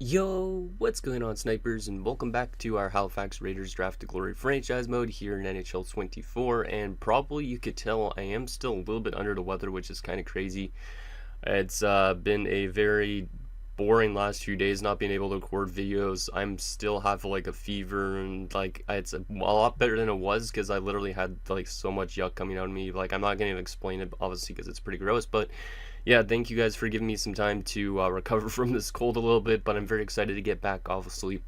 Yo, what's going on, snipers, and welcome back to our Halifax Raiders Draft to Glory franchise mode here in NHL 24. And probably you could tell I am still a little bit under the weather, which is kind of crazy. It's been a very boring last few days not being able to record videos. I'm still have like a fever, and like it's a lot better than it was because I literally had like so much yuck coming out of me. Like, I'm not going to explain it obviously because it's pretty gross, but yeah, thank you guys for giving me some time to recover from this cold a little bit, but I'm very excited to get back, obviously,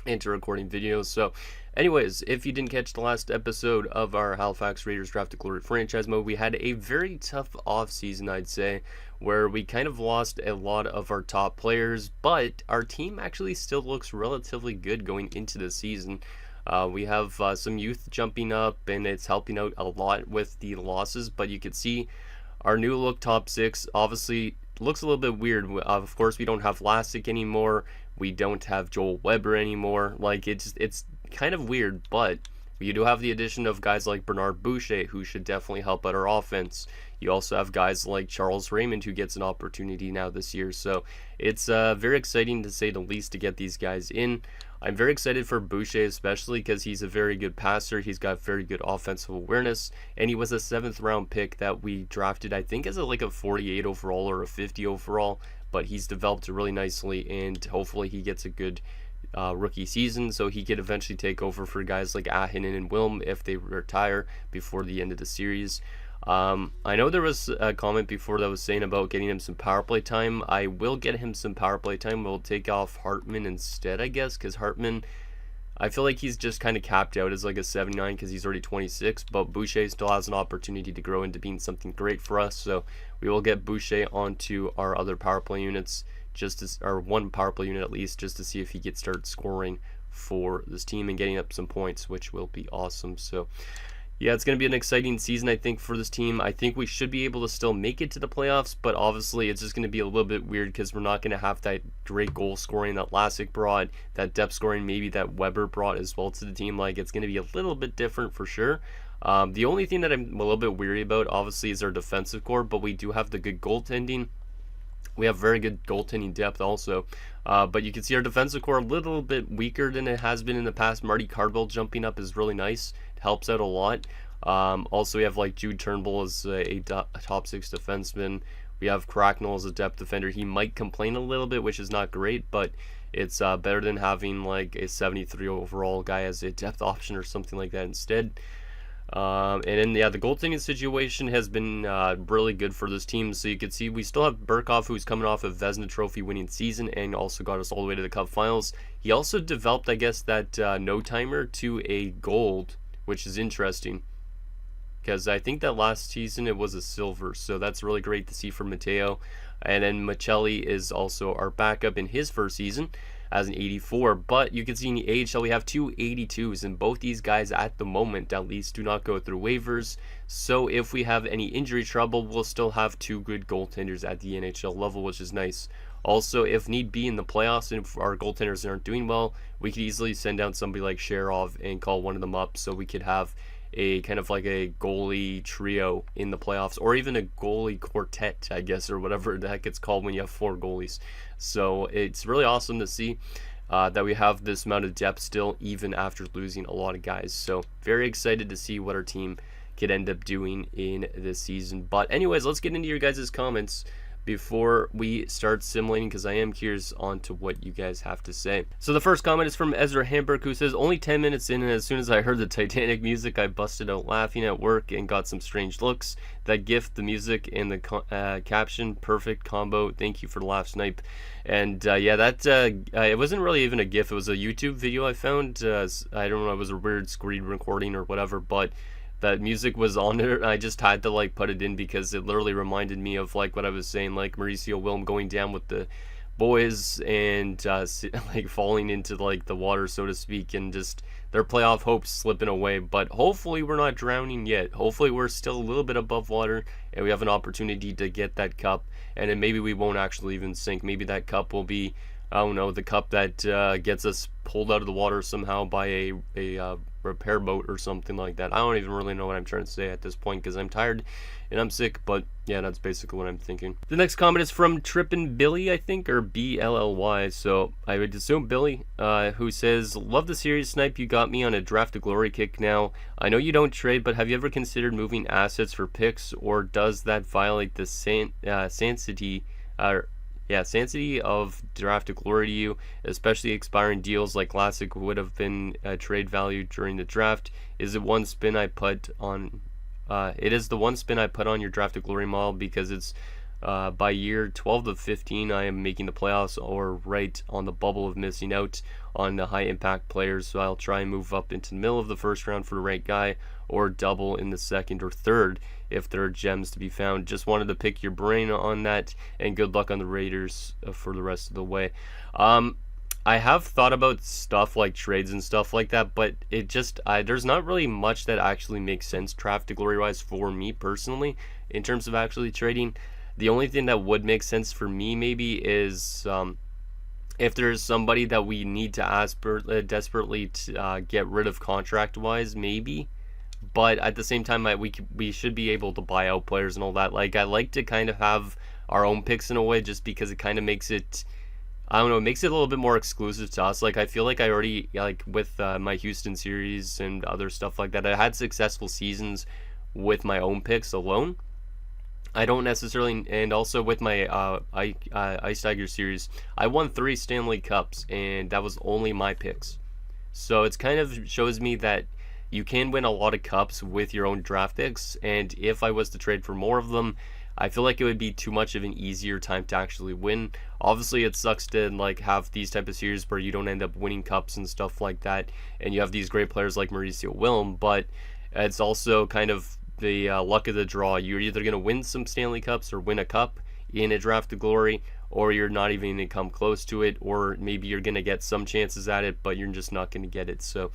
into recording videos. So, anyways, if you didn't catch the last episode of our Halifax Raiders Draft to Glory franchise mode, we had a very tough offseason, I'd say, where we kind of lost a lot of our top players, but our team actually still looks relatively good going into the season. We have some youth jumping up, and it's helping out a lot with the losses, but you can see our new look top six obviously looks a little bit weird. Of course, we don't have Vlasic anymore. We don't have Joel Weber anymore. Like, it's kind of weird, but you do have the addition of guys like Bernard Boucher, who should definitely help out our offense. You also have guys like Charles Raymond, who gets an opportunity now this year. So it's very exciting, to say the least, to get these guys in. I'm very excited for Boucher, especially because he's a very good passer. He's got very good offensive awareness, and he was a 7th round pick that we drafted, I think, as like a 48 overall or a 50 overall, but he's developed really nicely, and hopefully he gets a good rookie season so he could eventually take over for guys like Ahinen and Wilm if they retire before the end of the series. I know there was a comment before that was saying about getting him some power play time. I will get him some power play time. We'll take off Hartman instead, I guess, because Hartman, I feel like he's just kind of capped out as like a 79 because he's already 26, but Boucher still has an opportunity to grow into being something great for us. So we will get Boucher onto our other power play units, or one power play unit at least, just to see if he gets start scoring for this team and getting up some points, which will be awesome. So yeah, it's going to be an exciting season, I think, for this team. I think we should be able to still make it to the playoffs, but obviously it's just going to be a little bit weird because we're not going to have that great goal scoring that Vlasic brought, that depth scoring maybe that Weber brought as well to the team. Like, it's going to be a little bit different for sure. The only thing that I'm a little bit weary about, obviously, is our defensive core, but we do have the good goaltending. We have very good goaltending depth also, but you can see our defensive core a little bit weaker than it has been in the past. Marty Cardwell jumping up is really nice. It helps out a lot. Also, we have like Jude Turnbull as a top 6 defenseman. We have Cracknell as a depth defender. He might complain a little bit, which is not great, but it's better than having like a 73 overall guy as a depth option or something like that instead. And then, yeah, the goaltending situation has been really good for this team. So you can see we still have Burkhoff, who's coming off a Vezina Trophy winning season and also got us all the way to the Cup Finals. He also developed, I guess, that no-timer to a gold, which is interesting, because I think that last season it was a silver. So that's really great to see for Matteo. And then Michelli is also our backup in his first season as an 84, but you can see in the AHL we have 2 82s, and both these guys at the moment at least do not go through waivers. So if we have any injury trouble, we'll still have 2 good goaltenders at the NHL level, which is nice. Also, if need be in the playoffs and if our goaltenders aren't doing well, we could easily send down somebody like Sherov and call one of them up, so we could have a kind of like a goalie trio in the playoffs, or even a goalie quartet, I guess, or whatever the heck it's called when you have 4 goalies. So it's really awesome to see that we have this amount of depth still, even after losing a lot of guys. So very excited to see what our team could end up doing in this season. But anyways, let's get into your guys' comments before we start simulating, because I am curious on to what you guys have to say. So the first comment is from Ezra Hamburg, who says, only 10 minutes in, and as soon as I heard the Titanic music, I busted out laughing at work and got some strange looks. That gift, the music, and the caption, perfect combo. Thank you for the laugh, Snipe. And yeah, that it wasn't really even a GIF. It was a YouTube video I found. I don't know, it was a weird screen recording or whatever, but that music was on there. I just had to like put it in because it literally reminded me of like what I was saying, like Mauricio Wilm going down with the boys and like falling into like the water, so to speak, and just their playoff hopes slipping away. But hopefully we're not drowning yet. Hopefully we're still a little bit above water and we have an opportunity to get that cup, and then maybe we won't actually even sink. Maybe that cup will be, I don't know, the cup that gets us pulled out of the water somehow by a repair boat or something like that. I don't even really know what I'm trying to say at this point because I'm tired and I'm sick, but yeah, that's basically what I'm thinking. The next comment is from Trippin' Billy, I think, or BLLY, so I would assume Billy, who says, love the series, Snipe, you got me on a draft to glory kick now. I know you don't trade, but have you ever considered moving assets for picks, or does that violate the sanctity of draft to glory to you, especially expiring deals like Classic would have been trade value during the draft? Is it one spin I put on? It is the one spin I put on your draft to glory model because it's by year 12 to 15 I am making the playoffs or right on the bubble of missing out on the high impact players, so I'll try and move up into the middle of the first round for the right guy or double in the second or third if there are gems to be found. Just wanted to pick your brain on that, and good luck on the Raiders for the rest of the way. I have thought about stuff like trades and stuff like that, but it just there's not really much that actually makes sense draft to glory wise for me personally in terms of actually trading. The only thing that would make sense for me maybe is if there's somebody that we need to desperately to, get rid of contract wise, maybe. But at the same time, we should be able to buy out players and all that. Like, I like to kind of have our own picks in a way, just because it kind of makes it, I don't know, it makes it a little bit more exclusive to us. Like, I feel like I already, like, with my Houston series and other stuff like that, I had successful seasons with my own picks alone. I don't necessarily, and also with my Ice Tiger series, I won 3 Stanley Cups, and that was only my picks. So it's kind of shows me that you can win a lot of cups with your own draft picks, and if I was to trade for more of them, I feel like it would be too much of an easier time to actually win. Obviously, it sucks to like have these type of series where you don't end up winning cups and stuff like that, and you have these great players like Mauricio Wilm, but it's also kind of the luck of the draw. You're either going to win some Stanley Cups or win a cup in a draft to glory, or you're not even going to come close to it, or maybe you're going to get some chances at it, but you're just not going to get it. So,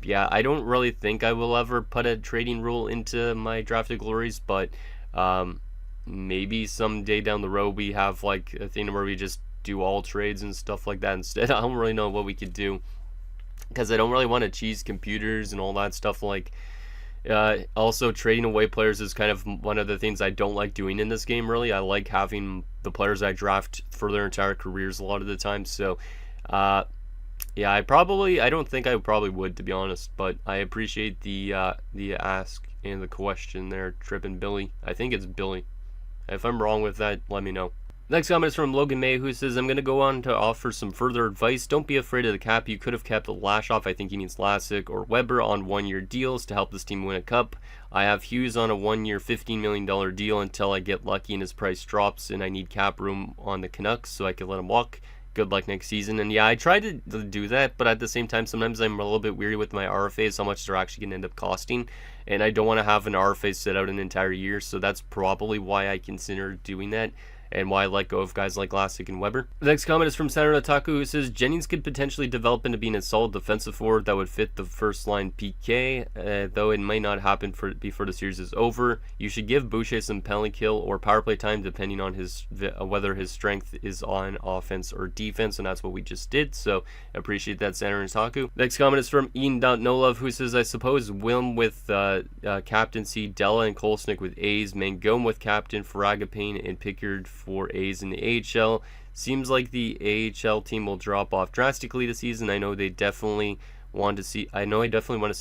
yeah, I don't really think I will ever put a trading rule into my draft to glories, but maybe someday down the road we have like a thing where we just do all trades and stuff like that instead. I don't really know what we could do, because I don't really want to cheese computers and all that stuff. Like, also trading away players is kind of one of the things I don't like doing in this game, really. I like having the players I draft for their entire careers a lot of the time. So yeah, I don't think I probably would, to be honest, but I appreciate the ask and the question there, Trippin' Billy. I think it's Billy. If I'm wrong with that, let me know. Next comment is from Logan May, who says, I'm going to go on to offer some further advice. Don't be afraid of the cap. You could have kept Lashoff, I think he means Lassick, or Weber on one-year deals to help this team win a cup. I have Hughes on a one-year $15 million deal until I get lucky and his price drops and I need cap room on the Canucks so I can let him walk. Good luck next season. And yeah, I tried to do that, but at the same time, sometimes I'm a little bit weary with my RFAs, how much they're actually going to end up costing. And I don't want to have an RFA sit out an entire year, so that's probably why I consider doing that, and why I let go of guys like Lassick and Weber. The next comment is from Senator Otaku, who says, Jennings could potentially develop into being a solid defensive forward that would fit the first line PK, though it might not happen before the series is over. You should give Boucher some penalty kill or power play time depending on whether his strength is on offense or defense, and that's what we just did, so appreciate that, Senator Otaku. Next comment is from Ian.Nolove, who says, I suppose Wilm with captaincy, Della and Kolesnik with A's, Mangum with captain, Faragapane and Pickard for A's in the AHL. Seems like the AHL team will drop off drastically this season. I definitely want to see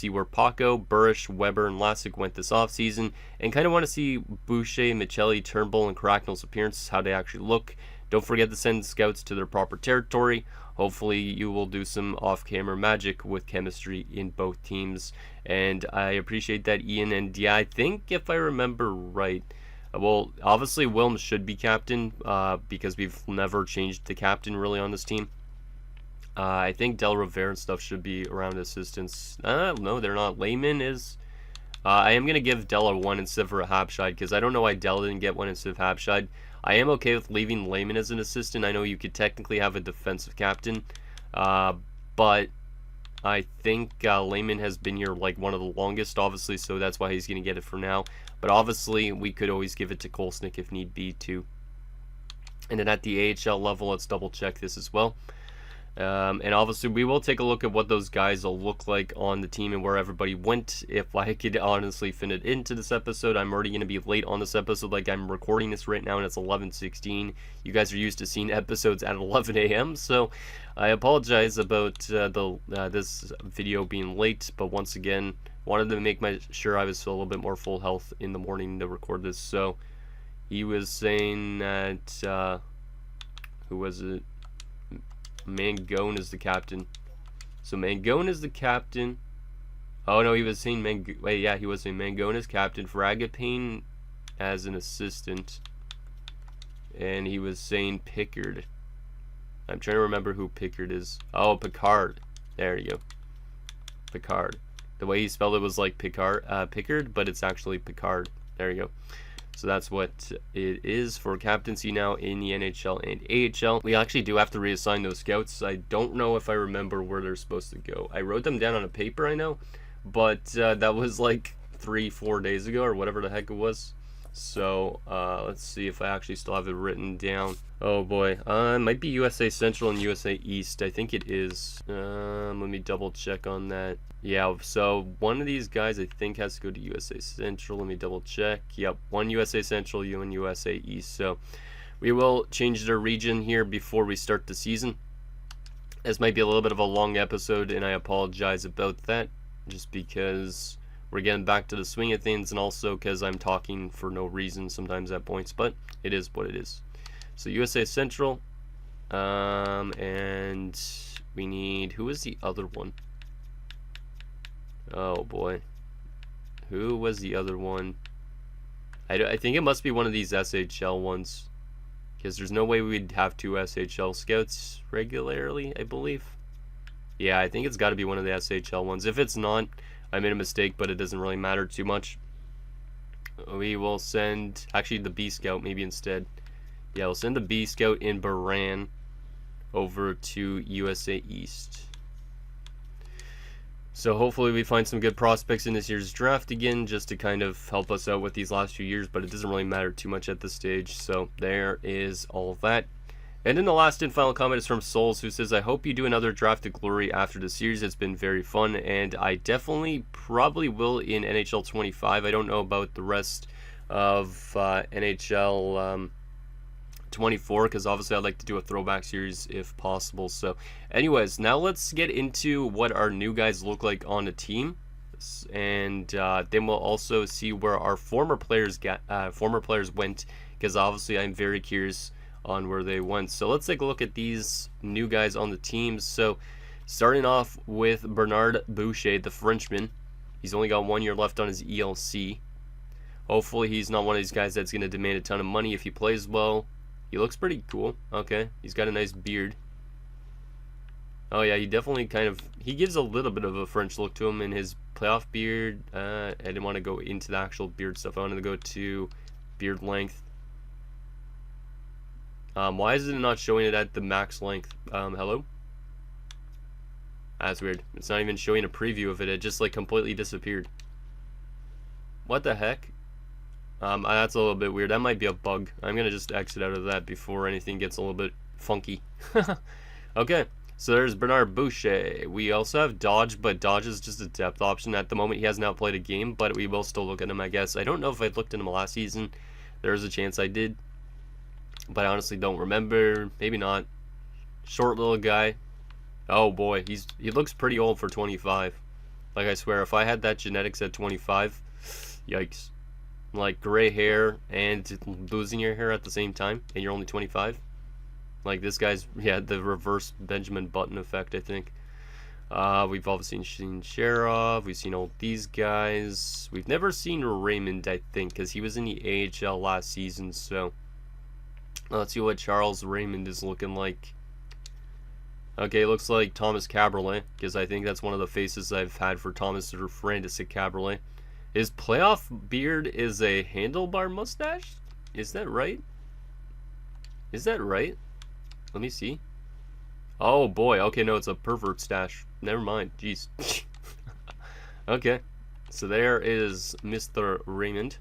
where Paco, Burish, Weber, and Lassick went this offseason, and kind of want to see Boucher, Michelli, Turnbull, and Cracknell's appearances, how they actually look. Don't forget to send scouts to their proper territory. Hopefully you will do some off-camera magic with chemistry in both teams, and I appreciate that, Ian. And yeah, I think if I remember right, well, obviously Wilms should be captain, because we've never changed the captain really on this team. I think Del Rivera and stuff should be around assistants. No, they're not. Lehman is. I am going to give Del a 1 instead for a Habscheid, because I don't know why Del didn't get 1 instead of Habscheid. I am okay with leaving Lehman as an assistant. I know you could technically have a defensive captain, but I think Lehman has been here like one of the longest, obviously, so that's why he's going to get it for now. But obviously, we could always give it to Kolesnik if need be too. And then at the AHL level, let's double check this as well. And obviously, we will take a look at what those guys will look like on the team and where everybody went. If I could honestly fit it into this episode, I'm already going to be late on this episode. Like, I'm recording this right now, and it's 11:16. You guys are used to seeing episodes at 11 a.m., so I apologize about this video being late. But once again, wanted to make sure I was still a little bit more full health in the morning to record this. So he was saying that who was it? Mangone is the captain. So Mangone is the captain. Oh no, he was saying he was saying Mangone is captain, Fragapane as an assistant, and he was saying Pickard. I'm trying to remember who Pickard is. Oh, Picard. There you go. Picard. The way he spelled it was like Pickard, but it's actually Picard. There you go. So that's what it is for captaincy now in the NHL and AHL. We actually do have to reassign those scouts. I don't know if I remember where they're supposed to go. I wrote them down on a paper, I know, but that was like 3-4 days ago or whatever the heck it was. So let's see if I actually still have it written down. Oh boy, it might be USA Central and USA East. I think it is. Let me double check on that. Yeah, so one of these guys I think has to go to USA Central. Let me double check. Yep, one USA Central, one USA East. So we will change the region here before we start the season. This might be a little bit of a long episode, and I apologize about that, just because we're getting back to the swing of things, and also because I'm talking for no reason sometimes at points, but it is what it is. So USA Central, and we need, who is the other one? Oh boy, who was the other one? I think it must be one of these SHL ones, because there's no way we'd have 2 SHL scouts regularly, I believe. Yeah, I think it's got to be one of the SHL ones. If it's not, I made a mistake, but it doesn't really matter too much. We will send, actually the B Scout maybe instead. Yeah, we'll send the B Scout in Baran over to USA East. So hopefully we find some good prospects in this year's draft again, just to kind of help us out with these last few years, but it doesn't really matter too much at this stage. So there is all of that. And then the last and final comment is from Souls, who says, I hope you do another Draft to Glory after the series. It's been very fun, and I definitely probably will in NHL 25. I don't know about the rest of NHL 24, because obviously I'd like to do a throwback series if possible. So anyways, now let's get into what our new guys look like on the team, and then we'll also see where our former players went, because obviously I'm very curious on where they went. So let's take a look at these new guys on the team. So starting off with Bernard Boucher, the Frenchman. He's only got 1 year left on his ELC. Hopefully he's not one of these guys that's going to demand a ton of money if he plays well. He looks pretty cool. Okay, he's got a nice beard. Oh yeah, he definitely he gives a little bit of a French look to him in his playoff beard. I didn't want to go into the actual beard stuff. I wanted to go to beard length. Why is it not showing it at the max length? Hello? That's weird. It's not even showing a preview of it. It just like completely disappeared. What the heck? That's a little bit weird. That might be a bug. I'm gonna just exit out of that before anything gets a little bit funky. Okay, so there's Bernard Boucher. We also have Dodge, but Dodge is just a depth option. At the moment, he has not played a game, but we will still look at him, I guess. I don't know if I looked at him last season. There's a chance I did, but I honestly don't remember. Maybe not. Short little guy. Oh boy, he looks pretty old for 25. Like, I swear, if I had that genetics at 25, yikes. Like, gray hair and losing your hair at the same time, and you're only 25. Like, this guy's, yeah, the reverse Benjamin Button effect, I think. We've obviously seen Sharov. We've seen all these guys. We've never seen Raymond, I think, because he was in the AHL last season. So let's see what Charles Raymond is looking like. Okay, looks like Thomas Caberlet, because I think that's one of the faces I've had for Thomas or Francis Caberlet. His playoff beard is a handlebar mustache? Is that right? Is that right? Let me see. Oh boy, okay, no, it's a pervert stash. Never mind, jeez. Okay, so there is Mr. Raymond.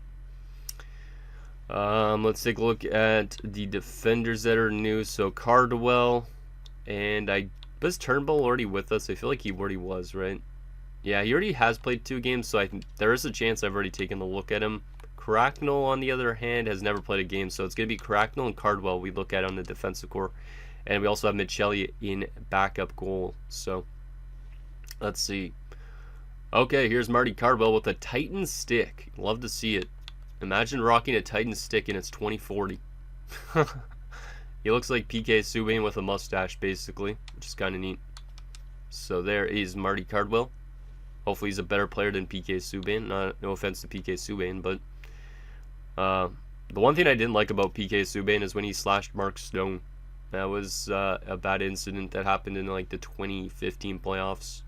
Let's take a look at the defenders that are new. So Cardwell, and I But is Turnbull already with us? I feel like he already was, right? Yeah, he already has played 2 games, so I think there is a chance I've already taken a look at him. Cracknell, on the other hand, has never played a game, so it's going to be Cracknell and Cardwell we look at on the defensive core. And we also have Michelli in backup goal. So, let's see. Okay, here's Marty Cardwell with a Titan stick. Love to see it. Imagine rocking a Titan stick and it's 2040. He looks like PK Subban with a mustache, basically, which is kind of neat. So there is Marty Cardwell. Hopefully he's a better player than PK Subban. No offense to PK Subban, but the one thing I didn't like about PK Subban is when he slashed Mark Stone. That was a bad incident that happened in like the 2015 playoffs.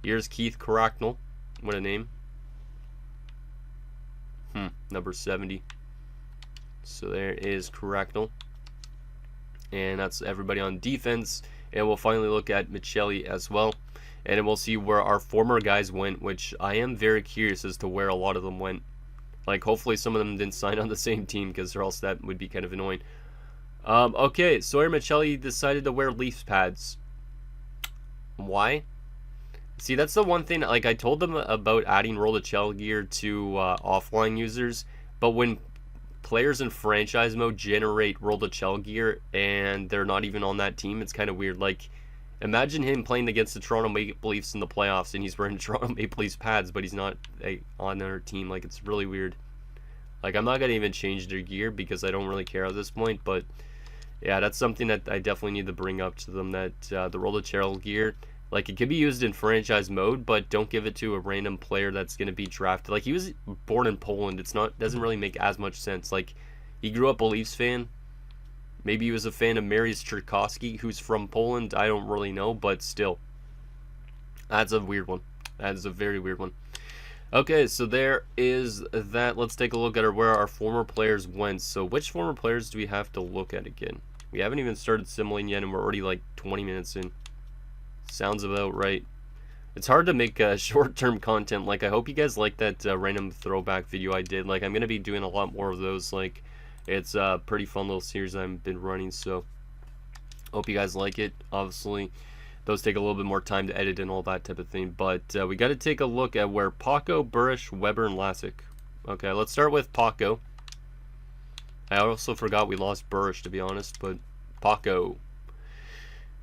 Here's Keith Cracknell. What a name. Number 70. So there is Cracknell. And that's everybody on defense. And we'll finally look at Michelli as well. And then we'll see where our former guys went, which I am very curious as to where a lot of them went. Like, hopefully some of them didn't sign on the same team, because or else that would be kind of annoying. Okay, Sawyer Michelli decided to wear Leafs pads. Why? See, that's the one thing, like, I told them about adding Roll the Shell gear to offline users, but when players in franchise mode generate Roll the Shell gear and they're not even on that team, it's kind of weird. Like, imagine him playing against the Toronto Maple Leafs in the playoffs and he's wearing Toronto Maple Leafs pads, but he's not on their team. Like, it's really weird. Like, I'm not going to even change their gear because I don't really care at this point, but yeah, that's something that I definitely need to bring up to them, that the Roll the Shell gear, like, it could be used in franchise mode, but don't give it to a random player that's going to be drafted. Like, he was born in Poland. Doesn't really make as much sense. Like, he grew up a Leafs fan. Maybe he was a fan of Mariusz Czerkawski, who's from Poland. I don't really know, but still. That's a weird one. That is a very weird one. Okay, so there is that. Let's take a look at where our former players went. So which former players do we have to look at again? We haven't even started simulating yet, and we're already like 20 minutes in. Sounds about right. It's hard to make short-term content. Like, I hope you guys like that random throwback video I did. Like, I'm going to be doing a lot more of those. Like, it's a pretty fun little series I've been running, so hope you guys like it. Obviously, those take a little bit more time to edit and all that type of thing. But we got to take a look at where Paco, Burish, Weber, and Lassick. Okay, let's start with Paco. I also forgot we lost Burish, to be honest, but Paco.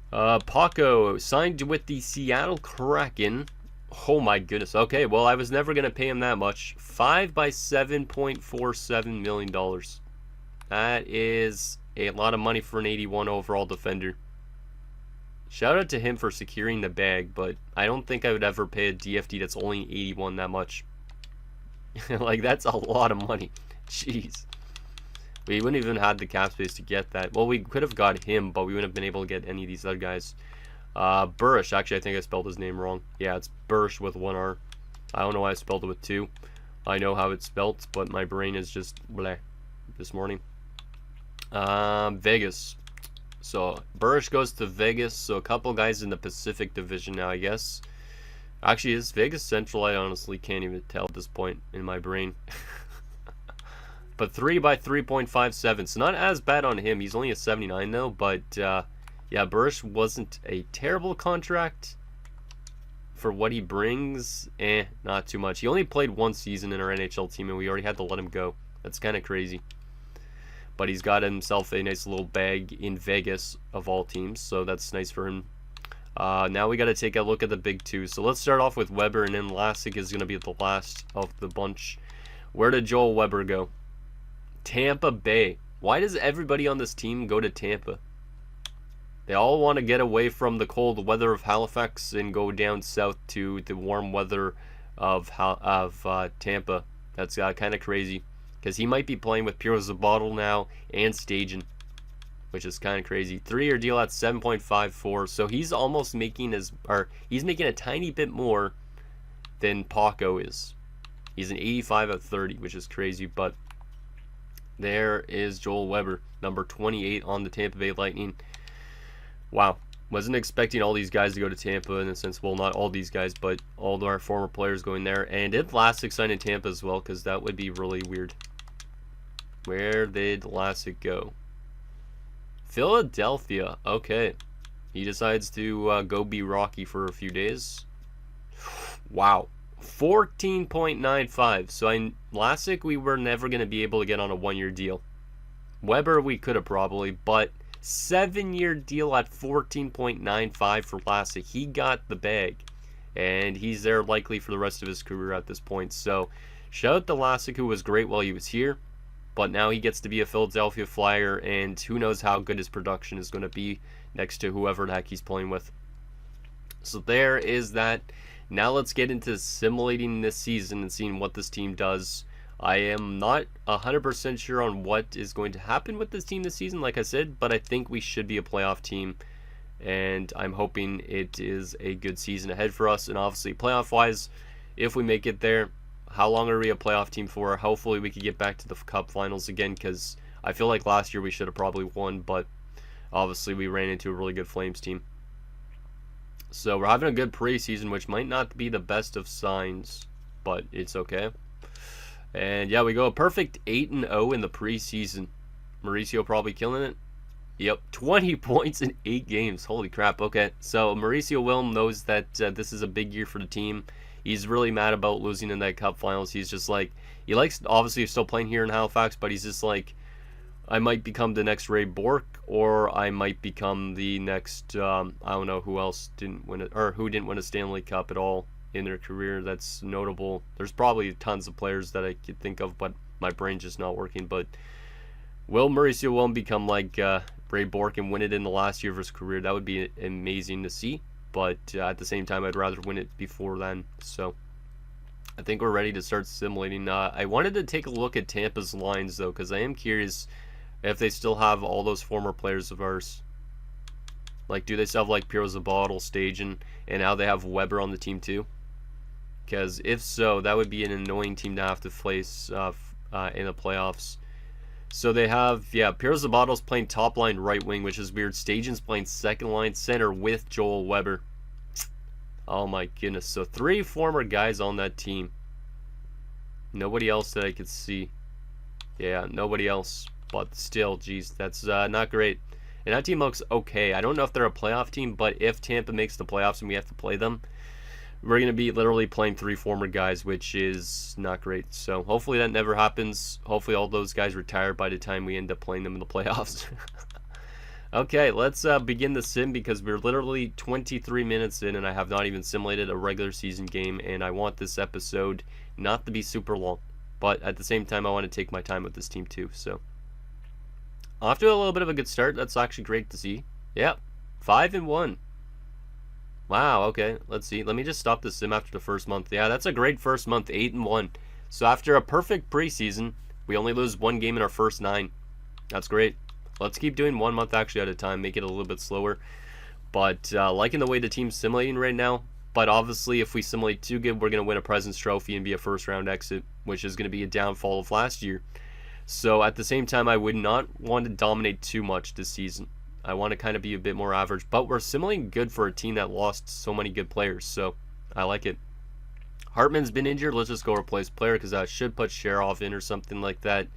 Paco signed with the Seattle Kraken. Oh my goodness. Okay, well, I was never going to pay him that much. 5 by $7.47 million. That is a lot of money for an 81 overall defender. Shout out to him for securing the bag, but I don't think I would ever pay a DFD that's only 81 that much. Like, that's a lot of money. Jeez. We wouldn't even have the cap space to get that. Well, we could have got him, but we wouldn't have been able to get any of these other guys. Burish. Actually, I think I spelled his name wrong. Yeah, it's Burish with 1 R. I don't know why I spelled it with 2. I know how it's spelt, but my brain is just bleh this morning. Vegas. So, Burish goes to Vegas. So, a couple guys in the Pacific Division now, I guess. Actually, is Vegas Central? I honestly can't even tell at this point in my brain. But 3 by 3.57, so not as bad on him. He's only a 79 though, but yeah, Burish wasn't a terrible contract for what he brings. Not too much. He only played 1 season in our NHL team, and we already had to let him go. That's kind of crazy. But he's got himself a nice little bag in Vegas, of all teams, so that's nice for him. Now we got to take a look at the big 2. So let's start off with Weber, and then Lassick is going to be the last of the bunch. Where did Joel Weber go? Tampa Bay. Why does everybody on this team go to Tampa? They all want to get away from the cold weather of Halifax and go down south to the warm weather of Tampa. That's kind of crazy, because he might be playing with Pure as a Bottle now and Stajan, which is kind of crazy. 3-year deal at 7.54, so he's almost making he's making a tiny bit more than Paco is. He's an 85 at 30, which is crazy, but there is Joel Weber, number 28 on the Tampa Bay Lightning. Wow. Wasn't expecting all these guys to go to Tampa in a sense. Well, not all these guys, but all of our former players going there. And did Lassick sign in Tampa as well? Because that would be really weird. Where did Lassick go? Philadelphia. Okay. He decides to go be Rocky for a few days. Wow. 14.95. So Vlasic, we were never going to be able to get on a 1-year deal. Weber, we could have probably, but 7-year deal at 14.95 for Vlasic. He got the bag, and he's there likely for the rest of his career at this point. So shout out to Vlasic, who was great while he was here, but now he gets to be a Philadelphia Flyer, and who knows how good his production is going to be next to whoever the heck he's playing with. So there is that. Now let's get into simulating this season and seeing what this team does. I am not 100% sure on what is going to happen with this team this season, like I said, but I think we should be a playoff team, and I'm hoping it is a good season ahead for us. And obviously, playoff-wise, if we make it there, how long are we a playoff team for? Hopefully, we could get back to the Cup Finals again, because I feel like last year we should have probably won, but obviously we ran into a really good Flames team. So we're having a good preseason, which might not be the best of signs, but it's okay. And yeah, we go a perfect 8-0 in the preseason. Mauricio probably killing it. Yep, 20 points in 8 games. Holy crap. Okay, so Mauricio Wilm knows that this is a big year for the team. He's really mad about losing in that Cup Finals. He's just like, he likes, obviously still playing here in Halifax, but he's just like, I might become the next Ray Bourque, or I might become the next, I don't know who else didn't win it, or who didn't win a Stanley Cup at all in their career that's notable. There's probably tons of players that I could think of, but my brain's just not working. But will Mauricio Wilm become like Ray Bourque and win it in the last year of his career? That would be amazing to see, but at the same time, I'd rather win it before then. So I think we're ready to start simulating. I wanted to take a look at Tampa's lines, though, because I am curious if they still have all those former players of ours. Like, do they still have, like, Piero Zabotl, Stajan, and now they have Weber on the team, too? Because if so, that would be an annoying team to have to face in the playoffs. So they have, yeah, Piero Zabotl's playing top line right wing, which is weird. Stajan's playing second line center with Joel Weber. Oh, my goodness. So 3 former guys on that team. Nobody else that I could see. Yeah, nobody else. But still, geez, that's not great. And that team looks okay. I don't know if they're a playoff team, but if Tampa makes the playoffs and we have to play them, we're going to be literally playing 3 former guys, which is not great. So hopefully that never happens. Hopefully all those guys retire by the time we end up playing them in the playoffs. Okay, let's begin the sim, because we're literally 23 minutes in and I have not even simulated a regular season game, and I want this episode not to be super long. But at the same time, I want to take my time with this team too. So off to a little bit of a good start. That's actually great to see. Yep, 5-1. Wow, okay, let's see. Let me just stop the sim after the first month. Yeah, that's a great first month, 8-1. So after a perfect preseason, we only lose 1 game in our first 9. That's great. Let's keep doing 1 month actually at a time, make it a little bit slower. But liking the way the team's simulating right now. But obviously, if we simulate too good, we're going to win a President's Trophy and be a first-round exit, which is going to be a downfall of last year. So at the same time, I would not want to dominate too much this season. I want to kind of be a bit more average, but we're simulating good for a team that lost so many good players, so I like it. Hartman's been injured. Let's just go replace player, because I should put Sherov in or something like that.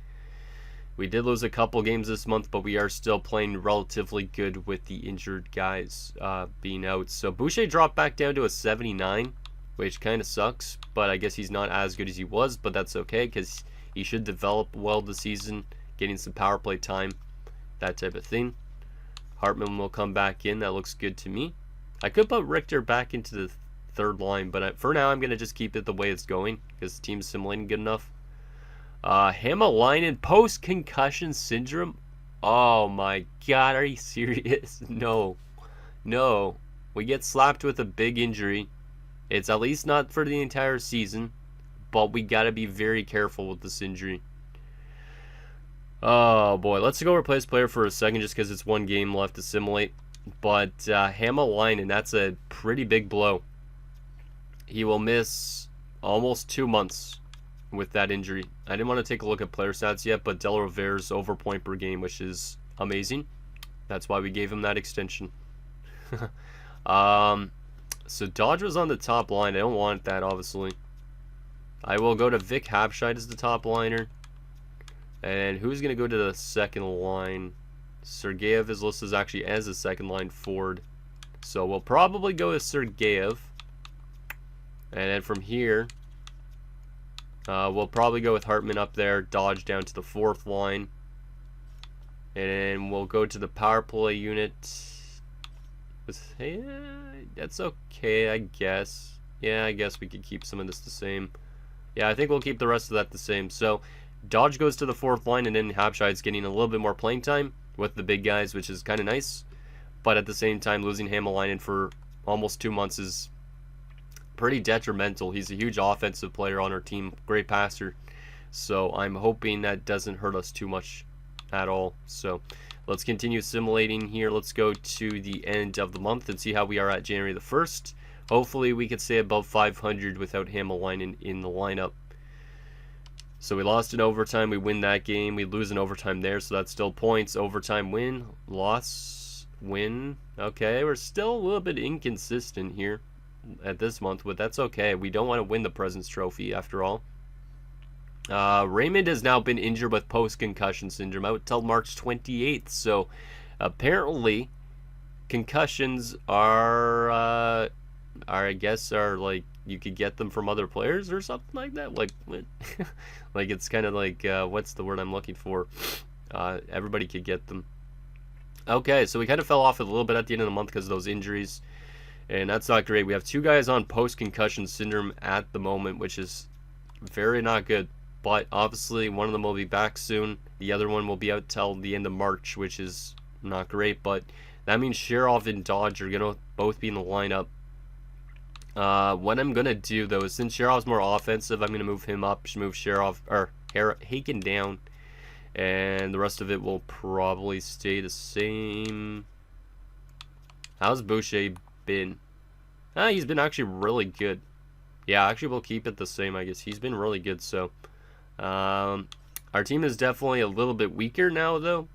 We did lose a couple games this month, but we are still playing relatively good with the injured guys being out. So Boucher dropped back down to a 79, which kind of sucks, but I guess he's not as good as he was, but that's okay, because he should develop well this season, getting some power play time, that type of thing. Hartman will come back in. That looks good to me. I could put Richter back into the third line, but for now I'm going to just keep it the way it's going, because the team's simulating good enough. Hämäläinen post-concussion syndrome. Oh my god, are you serious? No. No. We get slapped with a big injury. It's at least not for the entire season, but we got to be very careful with this injury. Oh boy, let's go replace player for a second, just because it's 1 game left to simulate. But Hämäläinen, that's a pretty big blow. He will miss almost 2 months with that injury. I didn't want to take a look at player stats yet, but Del Rivere's over point per game, which is amazing. That's why we gave him that extension. So Dodge was on the top line. I don't want that, obviously. I will go to Vic Habscheid as the top liner. And who's going to go to the second line? Sergeyev is listed actually as a second line forward. So we'll probably go with Sergeyev. And then from here, we'll probably go with Hartman up there, Dodge down to the 4th line. And we'll go to the power play unit. Yeah, that's okay, I guess. Yeah, I guess we could keep some of this the same. Yeah, I think we'll keep the rest of that the same. So, Dodge goes to the 4th line, and then Habscheid's getting a little bit more playing time with the big guys, which is kind of nice. But at the same time, losing Hamalainen for almost 2 months is pretty detrimental. He's a huge offensive player on our team, great passer. So I'm hoping that doesn't hurt us too much at all. So let's continue simulating here. Let's go to the end of the month and see how we are at January the 1st. Hopefully we could stay above 500 without Hamalainen in the lineup. So we lost in overtime. We win that game. We lose in overtime there, so that's still points. Overtime win, loss, win. Okay, we're still a little bit inconsistent here at this month, but that's okay. We don't want to win the President's Trophy after all. Raymond has now been injured with post-concussion syndrome out till March 28th. So apparently concussions are I guess are like you could get them from other players or something like that. Like like it's kind of like what's the word I'm looking for? Everybody could get them. Okay, so we kind of fell off a little bit at the end of the month because of those injuries. And that's not great. We have 2 guys on post-concussion syndrome at the moment, which is very not good. But obviously, one of them will be back soon. The other one will be out till the end of March, which is not great. But that means Sherov and Dodge are going to both be in the lineup. What I'm going to do, though, is since Sherov's more offensive, I'm going to move him up, move Sherov, or Haken down. And the rest of it will probably stay the same. How's Boucher been? He's been actually really good. Yeah, actually we'll keep it the same, I guess. He's been really good, so our team is definitely a little bit weaker now, though,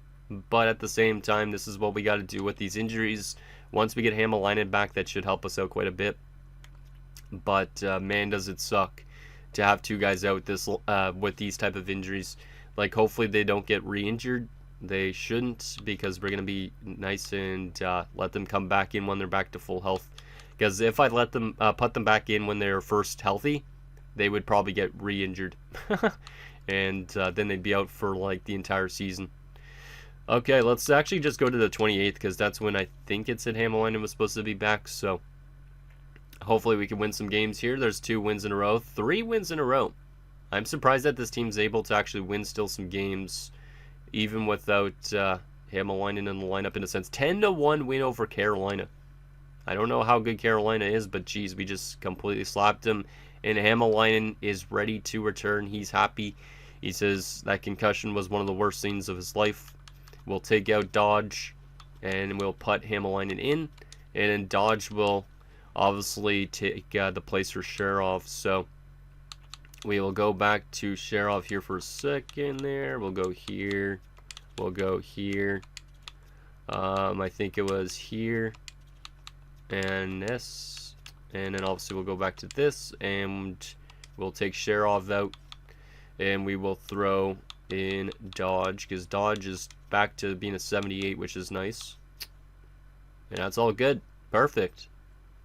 but at the same time, this is what we got to do with these injuries. Once we get Hamalainen back, that should help us out quite a bit, but man, does it suck to have 2 guys out this with these type of injuries. Like, hopefully they don't get re-injured. They shouldn't, because we're going to be nice and let them come back in when they're back to full health. Because if I let them put them back in when they're first healthy, they would probably get re-injured. And then they'd be out for like the entire season. Okay, let's actually just go to the 28th, because that's when I think it said Hamalainen was supposed to be back. So hopefully we can win some games here. There's 2 wins in a row. 3 wins in a row. I'm surprised that this team's able to actually win still some games, even without Hamalainen in the lineup in a sense. 10-1 win over Carolina. I don't know how good Carolina is, but geez, we just completely slapped him. And Hamalainen is ready to return. He's happy. He says that concussion was one of the worst things of his life. We'll take out Dodge, and we'll put Hamalainen in. And then Dodge will obviously take the place for Sherov. So we will go back to Sherov here for a second there. We'll go here. We'll go here. I think it was here. And this. And then obviously we'll go back to this. And we'll take Sherov out. And we will throw in Dodge, because Dodge is back to being a 78, which is nice. And that's all good. Perfect.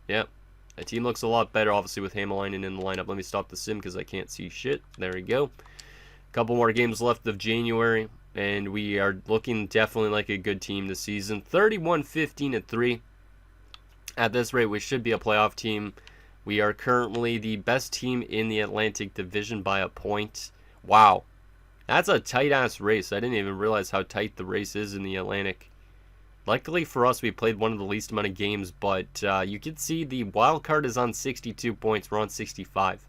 Yep. The team looks a lot better, obviously, with Hamalainen in the lineup. Let me stop the sim because I can't see shit. There we go. Couple more games left of January, and we are looking definitely like a good team this season. 31-15-3. At this rate, we should be a playoff team. We are currently the best team in the Atlantic Division by a point. Wow. That's a tight-ass race. I didn't even realize how tight the race is in the Atlantic. Luckily for us, we played one of the least amount of games, but you can see the wild card is on 62 points. We're on 65.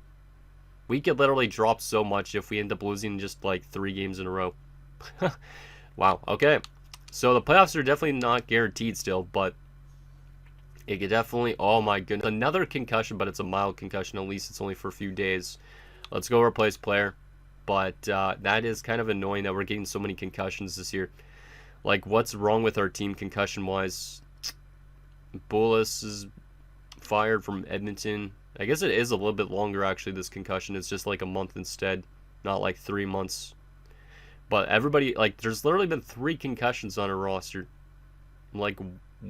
We could literally drop so much if we end up losing just like 3 games in a row. Wow, okay. So the playoffs are definitely not guaranteed still, but it could definitely... Oh my goodness. Another concussion, but it's a mild concussion. At least it's only for a few days. Let's go replace player. But that is kind of annoying that we're getting so many concussions this year. Like, what's wrong with our team concussion-wise? Bullis is fired from Edmonton. I guess it is a little bit longer, actually, this concussion. It's just like a month instead, not like 3 months. But everybody, like, there's literally been 3 concussions on our roster. Like,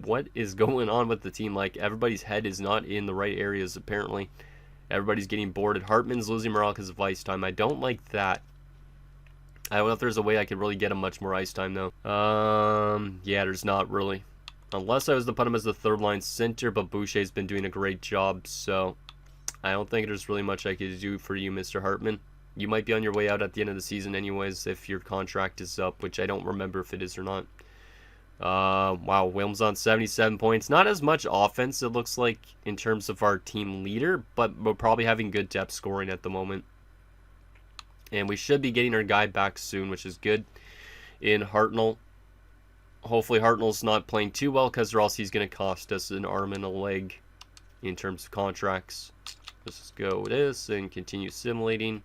what is going on with the team. Like, everybody's head is not in the right areas, apparently. Everybody's getting boarded. Hartman's losing morale because of ice time. I don't like that. I don't know if there's a way I could really get him much more ice time, though. Yeah, there's not really. Unless I was to put him as the third line center, but Boucher's been doing a great job, so I don't think there's really much I could do for you, Mr. Hartman. You might be on your way out at the end of the season anyways if your contract is up, which I don't remember if it is or not. Wow, Wilms on 77 points. Not as much offense, it looks like, in terms of our team leader, but we're probably having good depth scoring at the moment. And we should be getting our guy back soon, which is good, in Hartnell. Hopefully Hartnell's not playing too well, because or else he's going to cost us an arm and a leg in terms of contracts. Let's just go with this and continue simulating.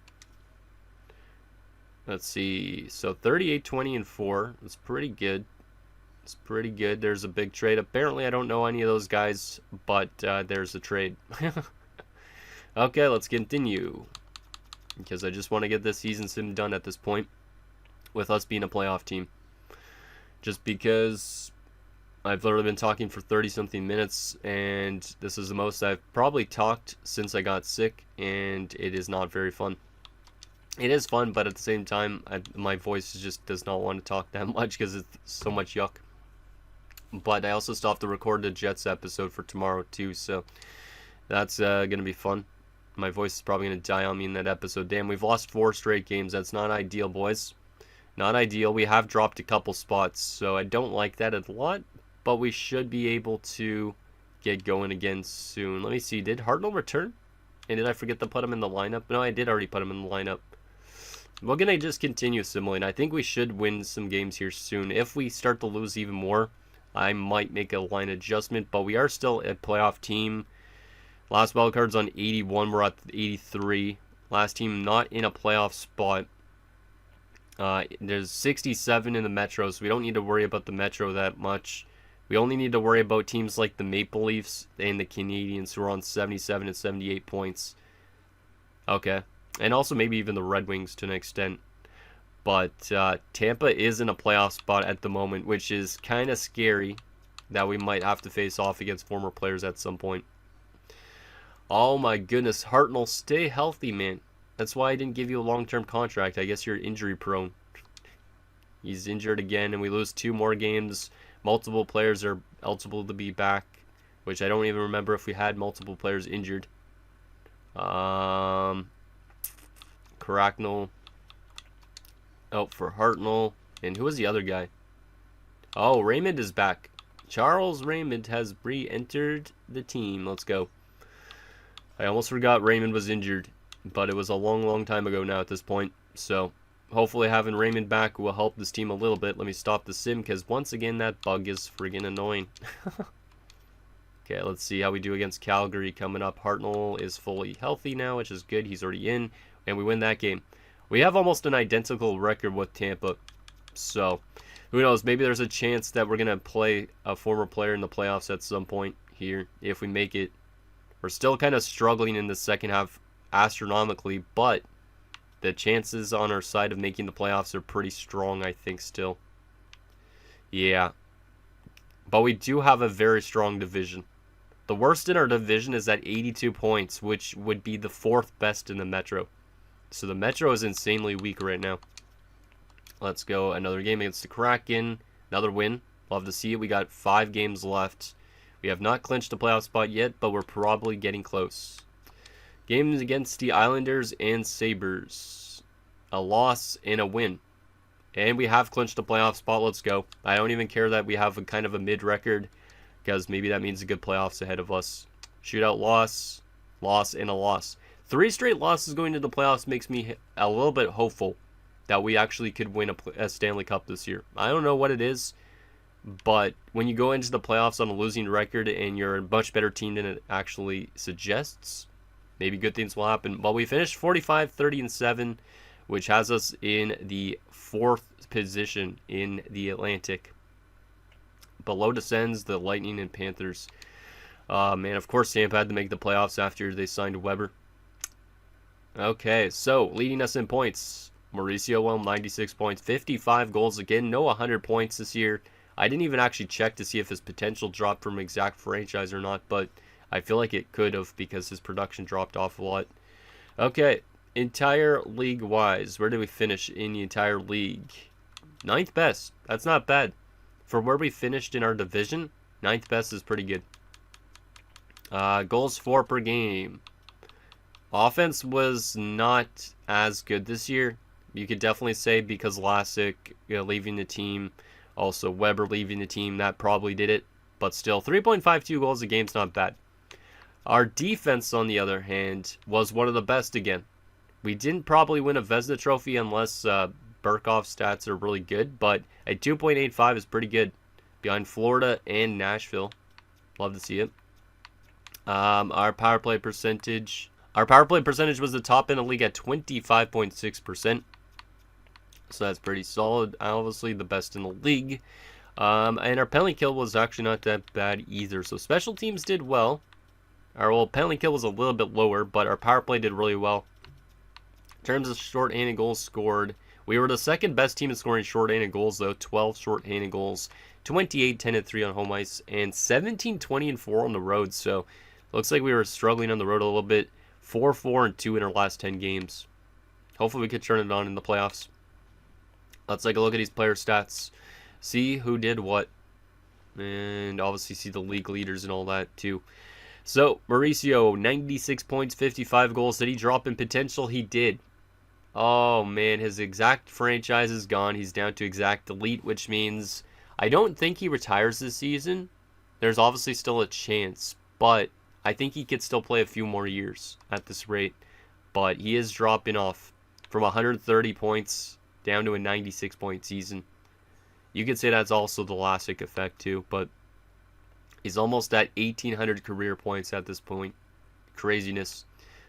Let's see. So 38, 20, and 4. That's pretty good. It's pretty good. There's a big trade. Apparently, I don't know any of those guys, but there's a trade. Okay, let's continue. Because I just want to get this season sim done at this point, with us being a playoff team. Just because I've literally been talking for 30-something minutes, and this is the most I've probably talked since I got sick, and it is not very fun. It is fun, but at the same time, my voice just does not want to talk that much because it's so much yuck. But I also still have to record the Jets episode for tomorrow too, so that's going to be fun. My voice is probably going to die on me in that episode. Damn, we've lost 4 straight games. That's not ideal, boys. Not ideal. We have dropped a couple spots, so I don't like that a lot, but we should be able to get going again soon. Let me see. Did Hartnell return? And did I forget to put him in the lineup? No, I did already put him in the lineup. We're going to just continue simulating. I think we should win some games here soon. If we start to lose even more, I might make a line adjustment, but we are still a playoff team. Last wild card's on 81. We're at 83. Last team not in a playoff spot. There's 67 in the Metro, so we don't need to worry about the Metro that much. We only need to worry about teams like the Maple Leafs and the Canadiens, who are on 77 and 78 points. Okay. And also maybe even the Red Wings to an extent. But Tampa is in a playoff spot at the moment, which is kind of scary that we might have to face off against former players at some point. Oh my goodness, Hartnell, stay healthy, man. That's why I didn't give you a long-term contract. I guess you're injury prone. He's injured again, and we lose 2 more games. Multiple players are eligible to be back, which I don't even remember if we had multiple players injured. Cracknell out for Hartnell. And who was the other guy? Oh, Raymond is back. Charles Raymond has re-entered the team. Let's go. I almost forgot Raymond was injured, but it was a long time ago now at this point. So hopefully having Raymond back will help this team a little bit. Let me stop the sim because once again that bug is friggin' annoying. Okay, let's see how we do against Calgary coming up. Hartnell is fully healthy now, which is good. He's already in, and we win that game. We have almost an identical record with Tampa, so who knows? Maybe there's a chance that we're going to play a former player in the playoffs at some point here if we make it. We're still kind of struggling in the second half astronomically, but the chances on our side of making the playoffs are pretty strong, I think, still. Yeah. But we do have a very strong division. The worst in our division is at 82 points, which would be the 4th best in the Metro. So the Metro is insanely weak right now. Let's go. Another game against the Kraken. Another win. Love to see it. We got 5 games left. We have not clinched a playoff spot yet, but we're probably getting close. Games against the Islanders and Sabres. A loss and a win. And we have clinched a playoff spot. Let's go. I don't even care that we have a kind of a mid-record, because maybe that means a good playoffs ahead of us. Shootout loss, loss, and a loss. 3 straight losses going into the playoffs makes me a little bit hopeful that we actually could win a Stanley Cup this year. I don't know what it is, but when you go into the playoffs on a losing record and you're a much better team than it actually suggests, maybe good things will happen. But we finished 45, 30, and 7, which has us in the 4th position in the Atlantic. Below descends the Lightning and Panthers. Man, of course Tampa had to make the playoffs after they signed Weber. Okay, so leading us in points, Mauricio Wilm, 96 points, 55 goals again, no 100 points this year. I didn't even actually check to see if his potential dropped from exact franchise or not, but I feel like it could have because his production dropped off a lot. Okay, entire league-wise, where did we finish in the entire league? 9th best. That's not bad. For where we finished in our division, 9th best is pretty good. Goals for per game. Offense was not as good this year. You could definitely say because Lassick leaving the team, also Weber leaving the team, that probably did it. But still, 3.52 goals a game is not bad. Our defense, on the other hand, was one of the best again. We didn't probably win a Vezina trophy unless Burkhoff's stats are really good, but a 2.85 is pretty good. Behind Florida and Nashville. Love to see it. Our power play percentage was the top in the league at 25.6%. So that's pretty solid. Obviously the best in the league. And our penalty kill was actually not that bad either. So special teams did well. Our penalty kill was a little bit lower, but our power play did really well. In terms of short-handed goals scored, we were the second best team in scoring short-handed goals, though. 12 short-handed goals, 28, 10, and 3 on home ice, and 17, 20, and 4 on the road. So looks like we were struggling on the road a little bit. 4, 4, and 2 in our last 10 games. Hopefully we could turn it on in the playoffs. Let's take a look at these player stats. See who did what. And obviously see the league leaders and all that too. So, Mauricio, 96 points, 55 goals. Did he drop in potential? He did. Oh, man, his exact franchise is gone. He's down to exact elite, which means I don't think he retires this season. There's obviously still a chance, but I think he could still play a few more years at this rate. But he is dropping off from 130 points down to a 96-point season. You could say that's also the Lassick effect too, but he's almost at 1,800 career points at this point. Craziness.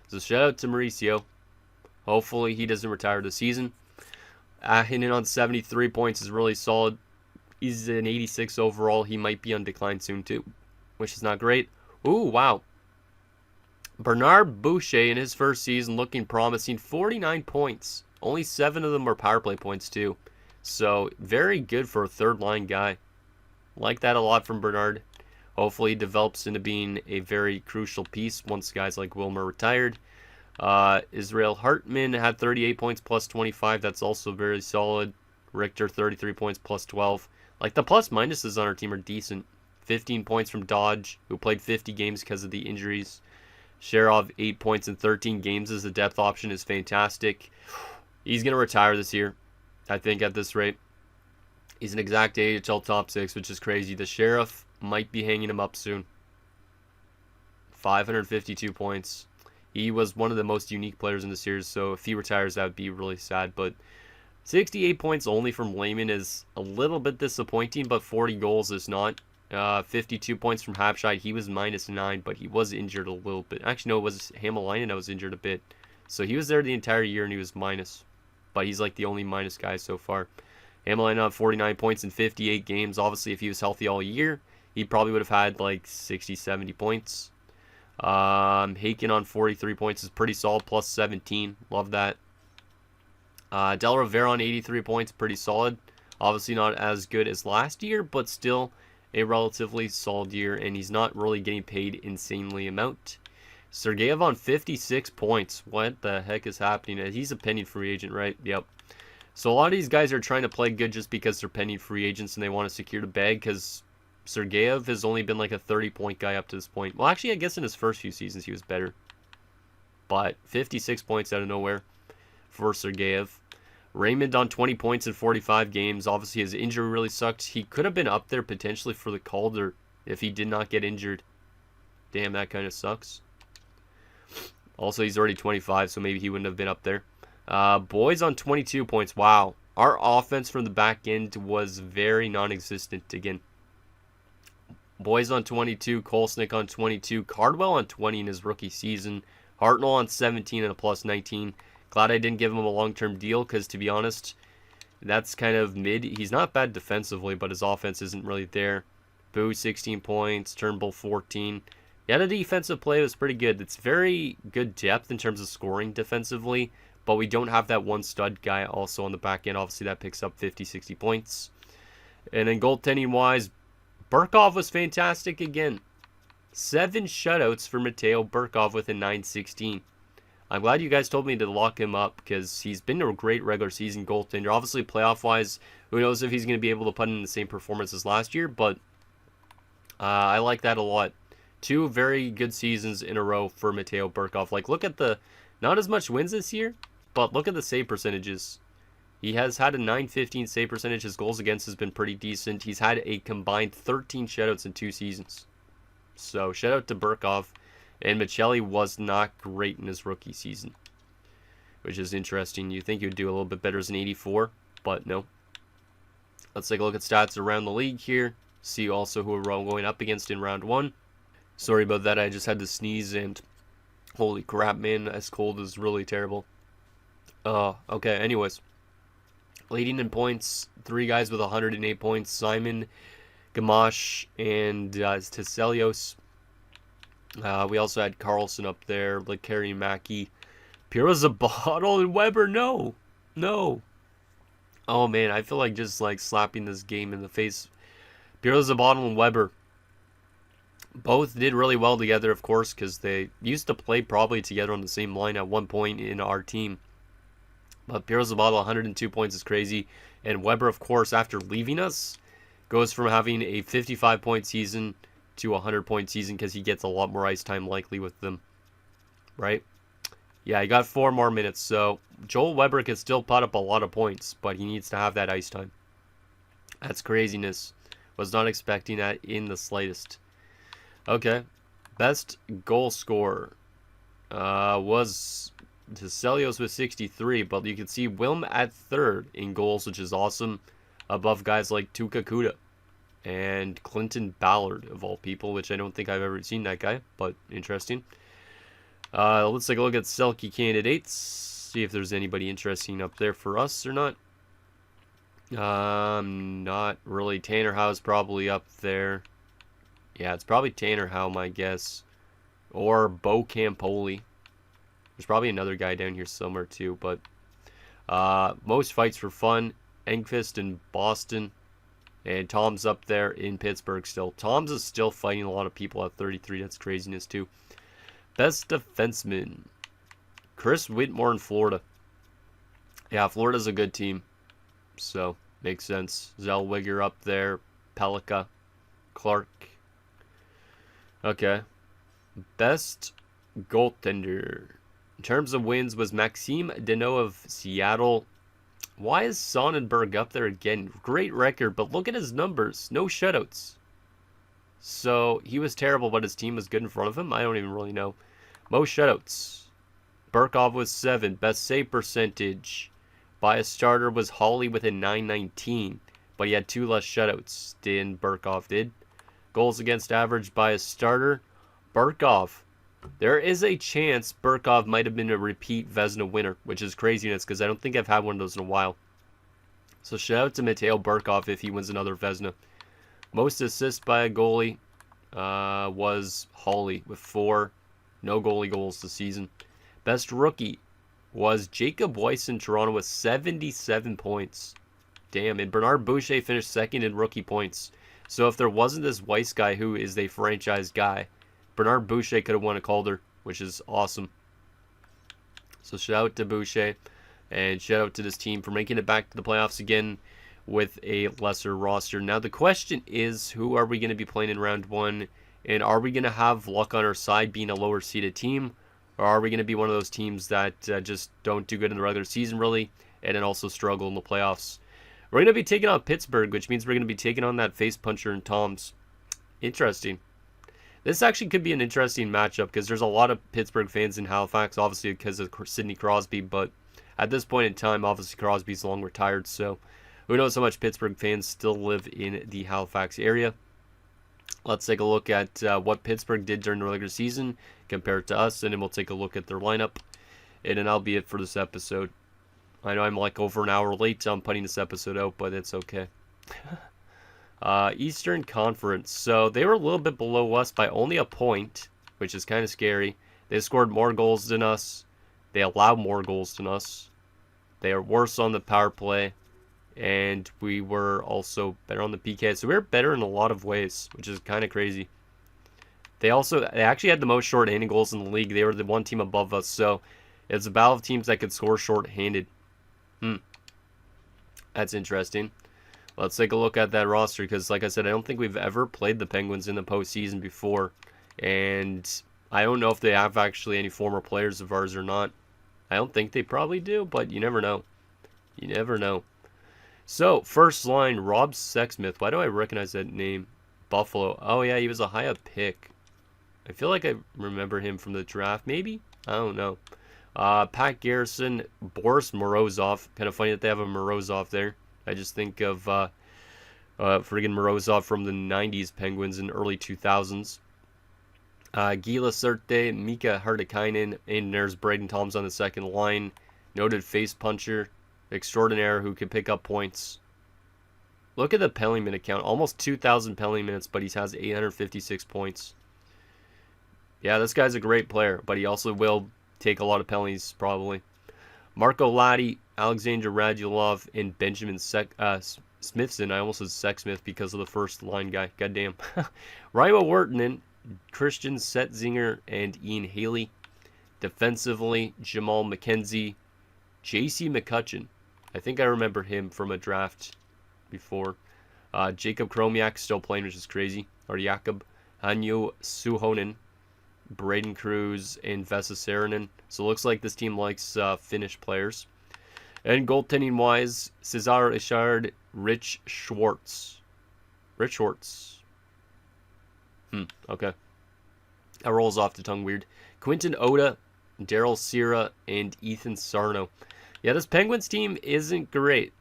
So shout out to Mauricio. Hopefully he doesn't retire this season. Hitting on 73 points is really solid. He's an 86 overall. He might be on decline soon too, which is not great. Ooh, wow. Bernard Boucher in his first season looking promising. 49 points. Only 7 of them were power play points too. So very good for a third line guy. Like that a lot from Bernard. Hopefully he develops into being a very crucial piece once guys like Wilmer retired. Israel Hartman had 38 points plus 25. That's also very solid. Richter 33 points plus 12. Like the plus minuses on our team are decent. 15 points from Dodge, who played 50 games because of the injuries. Sherov 8 points in 13 games as a depth option is fantastic. He's going to retire this year, I think, at this rate. He's an exact AHL top 6, which is crazy. The Sheriff might be hanging him up soon. 552 points. He was one of the most unique players in the series, so if he retires, that would be really sad. But 68 points only from Lehman is a little bit disappointing, but 40 goals is not. 52 points from Hapshide. He was -9, but he was injured a little bit. Actually, no, it was Hamalainen that was injured a bit. So he was there the entire year, and he was minus. But he's like the only minus guy so far. Hamalainen had 49 points in 58 games. Obviously, if he was healthy all year, he probably would have had like 60, 70 points. Haken on 43 points is pretty solid, plus 17. Love that. Del Rivera on 83 points, pretty solid. Obviously not as good as last year, but still a relatively solid year, and he's not really getting paid insanely amount. Sergeyev on 56 points. What the heck is happening? He's a pending free agent, right? Yep. So a lot of these guys are trying to play good just because they're pending free agents and they want to secure the bag, because Sergeyev has only been like a 30-point guy up to this point. Well, actually, I guess in his first few seasons he was better. But 56 points out of nowhere for Sergeyev. Raymond on 20 points in 45 games. Obviously, his injury really sucked. He could have been up there potentially for the Calder if he did not get injured. Damn, that kind of sucks. Also, he's already 25, so maybe he wouldn't have been up there. Boys on 22 points. Wow. Our offense from the back end was very non-existent again. Boys on 22, Kolsnick on 22, Cardwell on 20 in his rookie season, Hartnell on 17 and a plus 19. Glad I didn't give him a long-term deal because, to be honest, that's kind of mid. He's not bad defensively, but his offense isn't really there. Boo, 16 points, Turnbull, 14. Yeah, the defensive play was pretty good. It's very good depth in terms of scoring defensively, but we don't have that one stud guy also on the back end. Obviously, that picks up 50, 60 points. And then goaltending-wise, Burkov was fantastic again. 7 shutouts for Mateo Burkov with a .916. I'm glad you guys told me to lock him up because he's been a great regular season goaltender. Obviously, playoff-wise, who knows if he's going to be able to put in the same performance as last year, but I like that a lot. 2 very good seasons in a row for Mateo Burkov. Like, look at the, not as much wins this year, but look at the save percentages. He has had a .915 save percentage. His goals against has been pretty decent. He's had a combined 13 shutouts in 2 seasons. So, shout out to Burkov. And Michelli was not great in his rookie season, which is interesting. You think he would do a little bit better as an 84, but no. Let's take a look at stats around the league here. See also who we're all going up against in round 1. Sorry about that. I just had to sneeze and holy crap, man. This cold is really terrible. Okay, anyways. Leading in points, 3 guys with 108 points. Simon, Gamache, and Teselios. We also had Carlson up there, like Carey Mackey. Piro Zabottle and Weber. No. Oh man, I feel like just like slapping this game in the face. Piro Zabottle and Weber. Both did really well together, of course, because they used to play probably together on the same line at one point in our team. But Piro Zabottle, 102 points is crazy. And Weber, of course, after leaving us, goes from having a 55-point season to a 100-point season because he gets a lot more ice time likely with them, right? Yeah, he got 4 more minutes, so Joel Weber can still put up a lot of points, but he needs to have that ice time. That's craziness. Was not expecting that in the slightest. Okay, best goal scorer was Teselios with 63, but you can see Wilm at 3rd in goals, which is awesome, above guys like Tuukka Kuda and Clinton Ballard, of all people, which I don't think I've ever seen that guy, but interesting. Let's take a look at Selke candidates, see if there's anybody interesting up there for us or not. Not really. Tanner Howe's probably up there. Yeah, it's probably Tanner Howe, my guess. Or Bo Campoli. There's probably another guy down here somewhere too, but most fights for fun. Engqvist in Boston. And Tom's up there in Pittsburgh still. Tom's is still fighting a lot of people at 33. That's craziness too. Best defenseman. Chris Whitmore in Florida. Yeah, Florida's a good team. So, makes sense. Zellweger up there. Pelika. Clark. Okay. Best goaltender. In terms of wins was Maxime Deneau of Seattle. Why is Sonnenberg up there again? Great record, but look at his numbers. No shutouts. So, he was terrible, but his team was good in front of him? I don't even really know. Most shutouts. Burkov was 7. Best save percentage by a starter was Hawley with a .919. But he had 2 less shutouts than Burkov did. Goals against average by a starter. Burkov. There is a chance Burkov might have been a repeat Vezina winner, which is craziness because I don't think I've had one of those in a while. So shout out to Mateo Burkov if he wins another Vezina. Most assists by a goalie was Hawley with 4. No goalie goals this season. Best rookie was Jacob Weiss in Toronto with 77 points. Damn, and Bernard Boucher finished 2nd in rookie points. So if there wasn't this Weiss guy who is a franchise guy, Bernard Boucher could have won a Calder, which is awesome. So shout out to Boucher, and shout out to this team for making it back to the playoffs again with a lesser roster. Now the question is, who are we going to be playing in round 1? And are we going to have luck on our side being a lower seeded team? Or are we going to be one of those teams that just don't do good in the regular season really, and then also struggle in the playoffs? We're going to be taking on Pittsburgh, which means we're going to be taking on that face puncher in Tom's. Interesting. This actually could be an interesting matchup because there's a lot of Pittsburgh fans in Halifax, obviously because of Sidney Crosby, but at this point in time, obviously Crosby's long retired, so who knows how much Pittsburgh fans still live in the Halifax area. Let's take a look at what Pittsburgh did during the regular season compared to us, and then we'll take a look at their lineup, and then that'll be it for this episode. I know I'm like over an hour late on putting this episode out, but it's okay. Eastern Conference. So they were a little bit below us by only a point, which is kind of scary. They scored more goals than us. They allowed more goals than us. They are worse on the power play. and we were also better on the PK. So we were better in a lot of ways, which is kind of crazy. They actually had the most short-handed goals in the league. They were the one team above us, so it's a battle of teams that could score short-handed. That's interesting. Let's take a look at that roster because, like I said, I don't think we've ever played the Penguins in the postseason before, and I don't know if they have actually any former players of ours or not. I don't think they probably do, but you never know. You never know. So, first line, Rob Sexsmith. Why do I recognize that name? Buffalo. Oh, yeah, he was a high-up pick. I feel like I remember him from the draft, maybe? I don't know. Pat Garrison, Boris Morozov. Kind of funny that they have a Morozov there. I just think of friggin' Morozov from the 90s Penguins and early 2000s. Gila Serte, Mika Hartikainen, and there's Braden Toms on the second line. Noted face puncher, extraordinaire who can pick up points. Look at the penalty minute count. Almost 2,000 penalty minutes, but he has 856 points. Yeah, this guy's a great player, but he also will take a lot of penalties, probably. Marco Latti, Alexander Radulov, and Benjamin Smithson. I almost said Sexsmith because of the first line guy. Goddamn. Raimo Wirtanen, Christian Setzinger, and Ian Haley. Defensively, Jamal McKenzie, J.C. McCutcheon. I think I remember him from a draft before. Jacob Chromiak still playing, which is crazy. Or Jakob. Hanyo Suhonen, Braden Cruz, and Vesa Saarinen. So it looks like this team likes Finnish players. And goaltending-wise, Cesar Ishard, Rich Schwartz. Rich Schwartz. Okay. That rolls off the tongue weird. Quinton Oda, Daryl Sierra, and Ethan Sarno. Yeah, this Penguins team isn't great.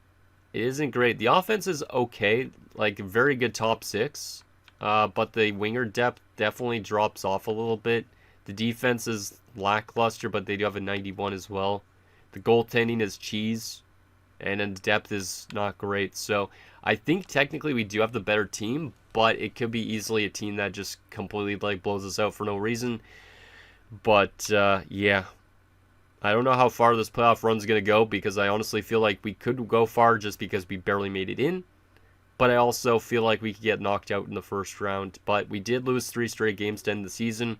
It isn't great. The offense is okay, like very good top six, but the winger depth definitely drops off a little bit. The defense is lackluster, but they do have a 91 as well. The goaltending is cheese, and then the depth is not great. So I think technically we do have the better team, but it could be easily a team that just completely like blows us out for no reason. But yeah, I don't know how far this playoff run's going to go because I honestly feel like we could go far just because we barely made it in. But I also feel like we could get knocked out in the first round. But we did lose 3 straight games to end the season,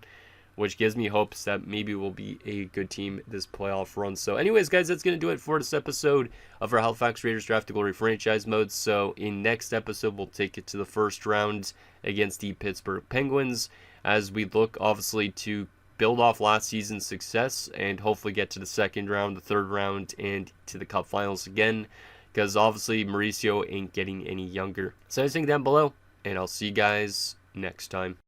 which gives me hopes that maybe we'll be a good team this playoff run. So anyways, guys, that's going to do it for this episode of our Halifax Raiders Draft to Glory franchise mode. So in next episode, we'll take it to the first round against the Pittsburgh Penguins as we look, obviously, to build off last season's success and hopefully get to the second round, the third round, and to the Cup Finals again. Because obviously Mauricio ain't getting any younger. So anything down below, and I'll see you guys next time.